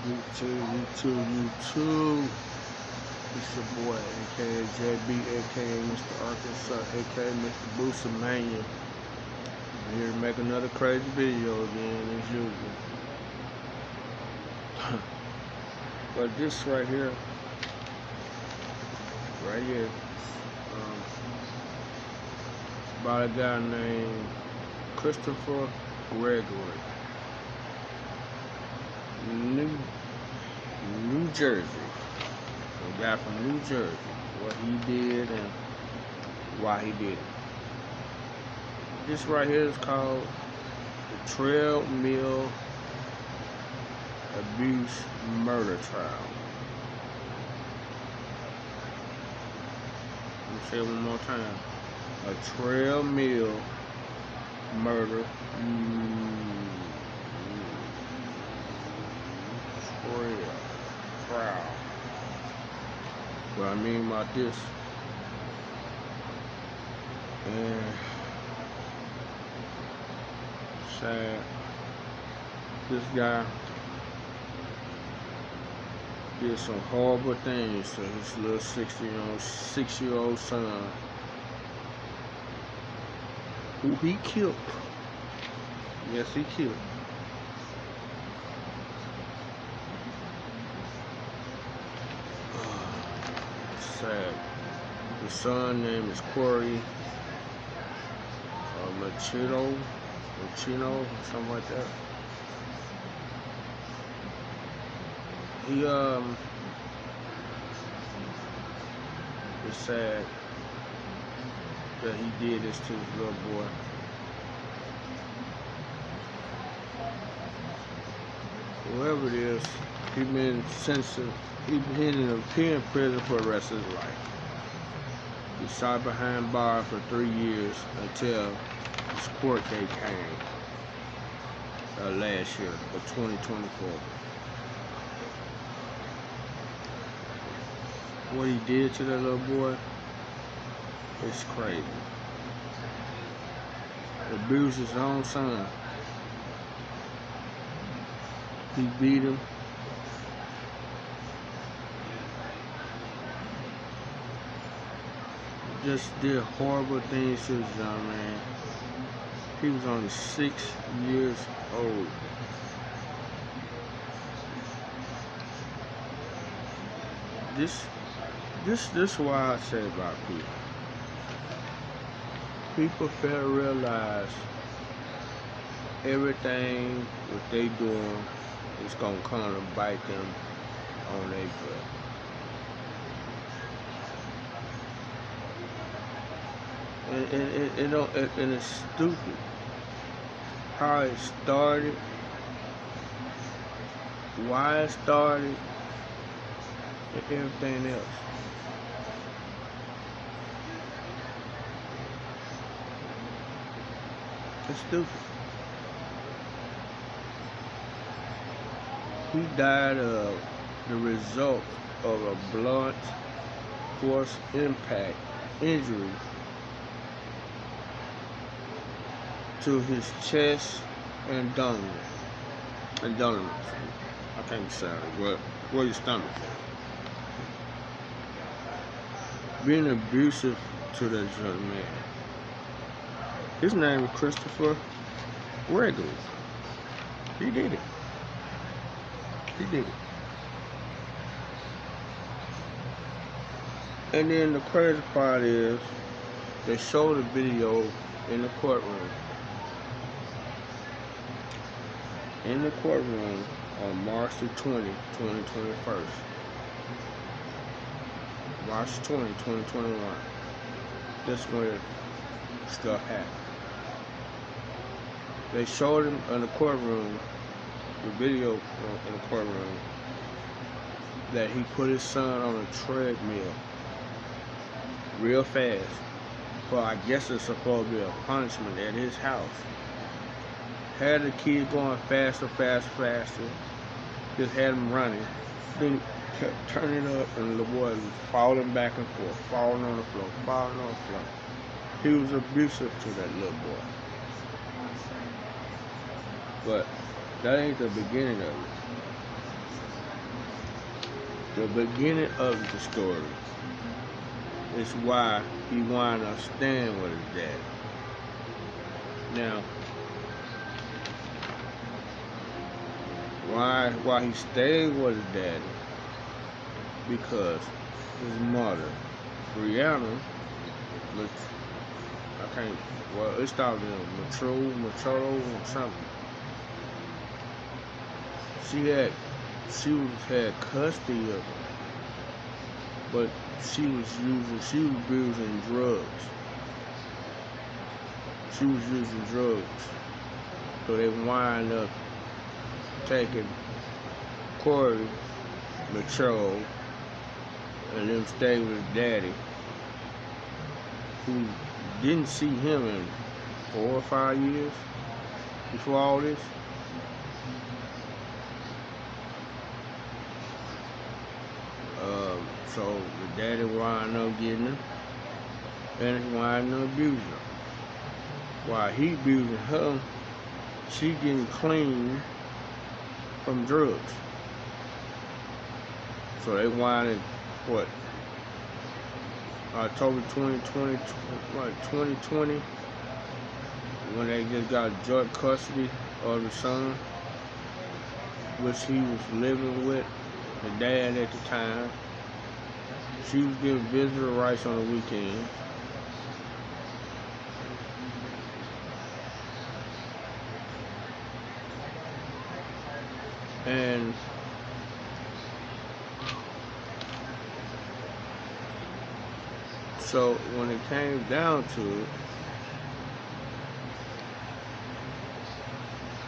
YouTube. It's your boy, aka JB, aka Mr. Arkansas, aka Mr. Booster Mania. I'm here to make another crazy video again, as usual. But this right here, about a guy named Christopher Gergor, New Jersey. A guy from New Jersey. What he did and why he did it. This right here is called the Treadmill Abuse Murder Trial. Let me say it one more time. A Treadmill Murder Trial. What I mean by this, and sad, this guy did some horrible things to his little 6-year-old son, who he killed. Yes, he killed. Sad. The son name is Corey Micciolo, something like that. It's sad that he did this to his little boy. Whoever it is, he's been in prison for the rest of his life. He sat behind bars for 3 years until his court date came last year, of 2024. What he did to that little boy is crazy. He abused his own son. He beat him. Just did horrible things to his young man. He was only 6 years old. This is why I say about people. People fail to realize everything that they doing is gonna come to bite them on their butt. And it's stupid how it started, why it started, and everything else. It's stupid. He died of the result of a blunt force impact injury to his chest and abdomen. I can't say it, but where his stomach at. Being abusive to that young man. His name is Christopher Gergor. He did it. And then the crazy part is, they showed the video in the courtroom. On March the 20th, 2021. March 20, 2021. That's when stuff happened. They showed him in the courtroom, the video in the courtroom, that he put his son on a treadmill real fast. For I guess it's supposed to be a punishment at his house. Had the kid going faster. Just had him running. Then kept turning up and the boy was falling back and forth, falling on the floor. He was abusive to that little boy. But that ain't the beginning of it. the beginning of the story is why he wound up staying with his dad. Now, why he stayed with his daddy? Because his mother, Brianna, it started in Micciolo or something. She had custody of him, but she was abusing drugs. She was using drugs. So they wind up taking Corey Micciolo and them stayed with his daddy, who didn't see him in 4 or 5 years before all this. So the daddy wound up getting her, and he wound up abusing her. While he abusing her, she getting clean from drugs. So they winded, October 2020, when they just got joint custody of the son, which he was living with the dad at the time. She was getting visitor rights on the weekend. And so when it came down to it,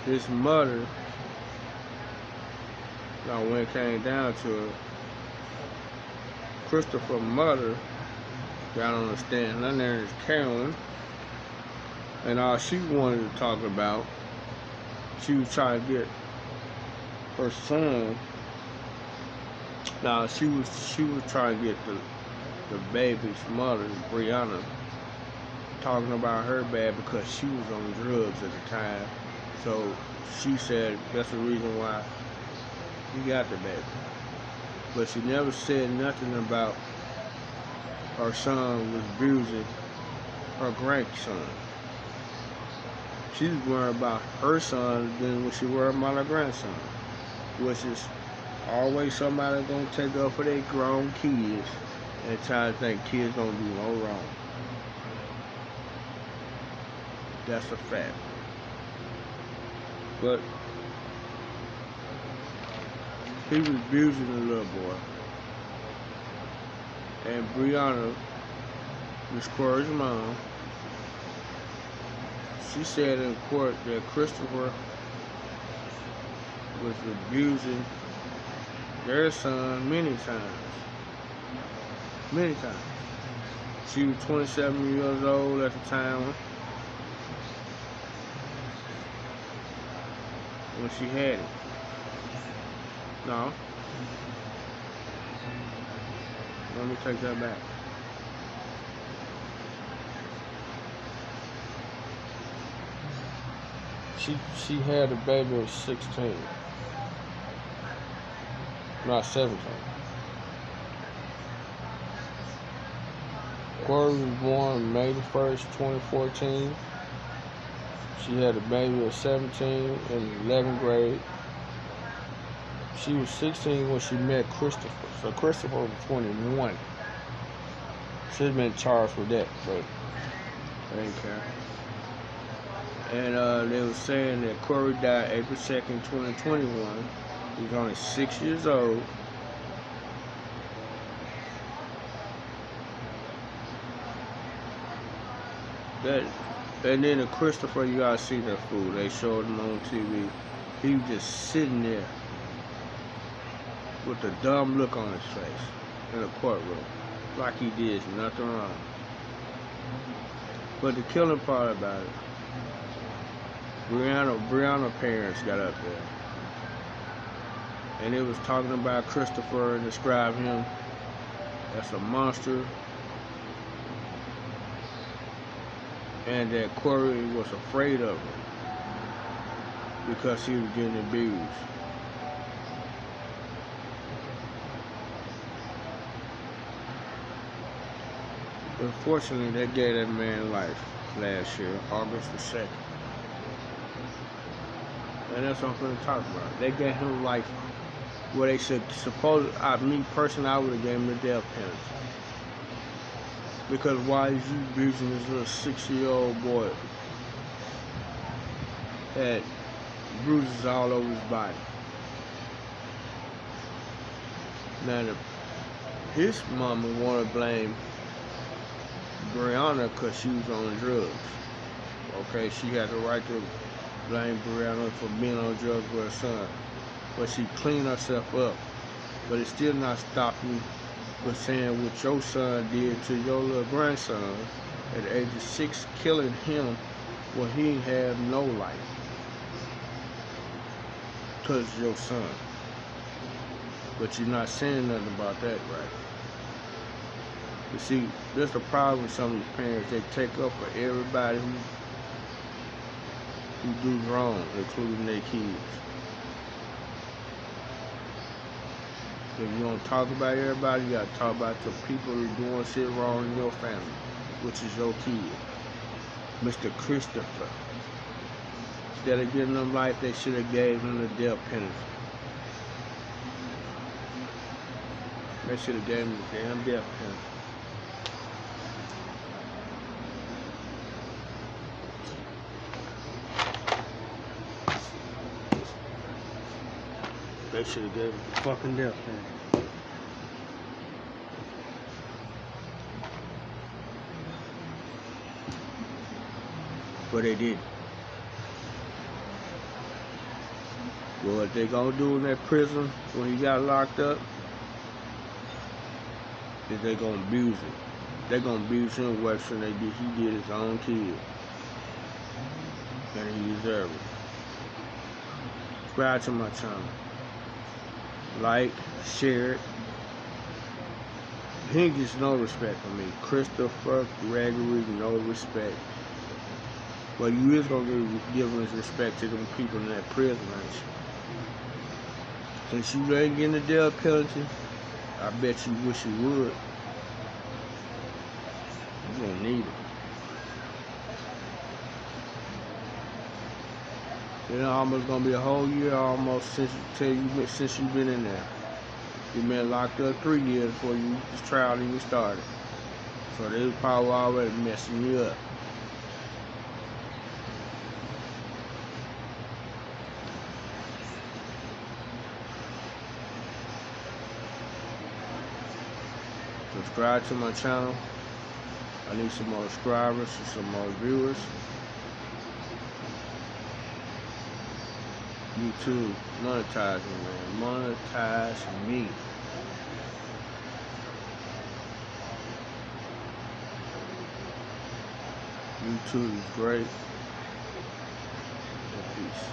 his mother, now when it came down to it, Christopher's mother got on the stand. Her name is Carolyn, and all she wanted to talk about, she was trying to get her son. Now she was trying to get the baby's mother, Brianna, talking about her bad because she was on drugs at the time. So she said that's the reason why he got the baby. But she never said nothing about her son was abusing her grandson. She was worried about her son than what she worried about her grandson, which is always somebody gonna take up for their grown kids and try to think kids don't do no wrong. That's a fact. But he was abusing the little boy. And Brianna, Miss Corey's mom, she said in court that Christopher was abusing their son many times. Many times. She was 27 years old at the time when she had it. No. Let me take that back. She had a baby at 16. Not 17. Corey was born May 1st, 2014. She had a baby at 17 in 11th grade. She was 16 when she met Christopher. So Christopher was 21. Should have been charged with that, but I didn't care. And they were saying that Corey died April 2nd, 2021. He was only 6 years old. And then the Christopher, you gotta see that fool. They showed him on TV. He was just sitting there with a dumb look on his face in the courtroom, like he did nothing wrong. But the killing part about it, Brianna's parents got up there, and it was talking about Christopher and described him as a monster, and that Corey was afraid of him because he was getting abused. Unfortunately, they gave that man life last year, August the 2nd. And that's what I'm going to talk about. They gave him life where they said, me personally, I would have gave him the death penalty. Because why is you abusing this little 6-year-old boy? Had bruises all over his body. Now, his mama want to blame Brianna because she was on drugs. Okay, she had the right to blame Brianna for being on drugs with her son. But she cleaned herself up. But it's still not stopping you from saying what your son did to your little grandson at the age of 6, killing him when he didn't have no life. Because it's your son. But you're not saying nothing about that, right? You see, there's a problem with some of these parents. They take up for everybody who do wrong, including their kids. If you don't talk about everybody, you gotta talk about the people who are doing shit wrong in your family, which is your kid. Mr. Christopher. Instead of giving them life, they should have gave him the death penalty. They should have gave him the damn death penalty. They should have gave him the fucking death penalty. But they didn't. Well, what they gonna do in that prison when he got locked up is they gonna abuse him. They gonna abuse him worse than he did his own kid. And he deserves it. Subscribe to my channel. Like, share it. He gets no respect from me. Christopher Gergor, no respect. But you is gonna give him his respect to them people in that prison, ain't you? Since you ain't getting the death penalty, I bet you wish you would. You gonna need it. It's almost gonna be a whole year almost since you've been in there. You've been locked up 3 years before this trial even started. So they was probably already messing you up. Subscribe to my channel. I need some more subscribers and some more viewers. YouTube, monetize me, man. Monetize me. YouTube is great. And peace.